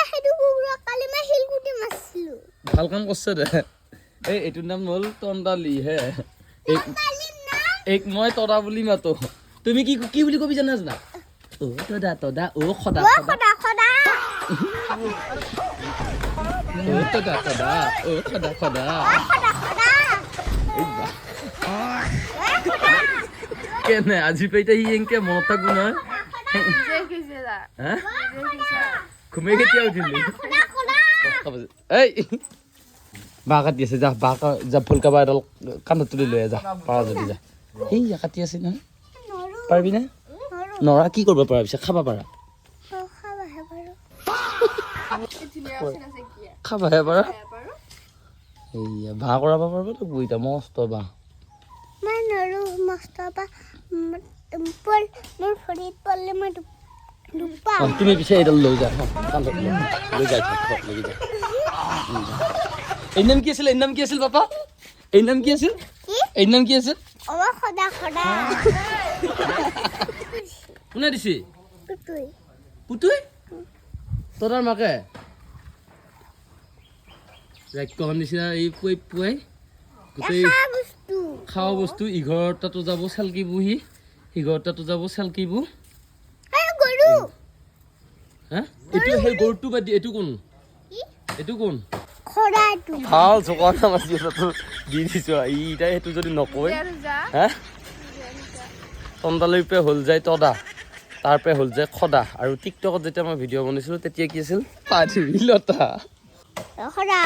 সেইটো কুকুৰা কালি মই শিলগুটি মাৰিছিলো ভাল কাম কৰছে দে এই এইটোৰ নাম হ'ল তন্দালি হে এক মই তৰা বুলি মাতো তুমি কি কি বুলি কবি জানা না ও তদা তদা ও খদা খদা খদা ও তদা তদা ও খদা খদা খদা খদা এই বা কেনে আজি পেইটা হি এনকে মনত থাকবো নহয় হা ঘুমে কেতিয়া উঠিলি এই বাঁহ কাটি আছে যা বাঁহ যা ফুলকাবা এডাল কাণত তুলি লৈ যা পাৰা যদি যা এই কাটি আছে নহয় পাৰিবি না নৰা কি কৰিব পাৰা পিছে খাবা পাৰা খাবাহে পাৰা এইয়া বাঁহ কৰাব পাৰিব তো বুইটা মস্ত বাঁহ মই নৰো মস্তবা পল মোৰ ফৰিত পললে মই দুপা তুমি পিছে এডাল লৈ যা কাণত লৈ যা লৈ যা এই নাম কি আছিল বাপা এই নাম কি আছিল এই নাম কি আছিল ও খদা খদা কোনে দিছি কুতুই পুতুই তোৰ মাকে ৰাক্ষসৰ নিচিনা এই পুৱাই পুৱাই গোটেই বস্তু খাওয়া বস্তু ইঘৰটাতো যাব চেলকিবহি সিঘৰটাতো যাব চেলকিব গৰু হা এইটো সেই গৰুটো বাদ দি এইটো কোন খৰাটো ভাল চোকা নাম আছে তো দি দিছো ইটা সেইটো যদি নকয় হা তন্দালৈ পে হ'ল যায় তদা তাৰ পে হ'ল যায় খদা আৰু টিকটকত যেতিয়া মই ভিডিঅ' বনাইছিলোঁ তেতিয়া কি আছিল পাধুৰী লতা খৰা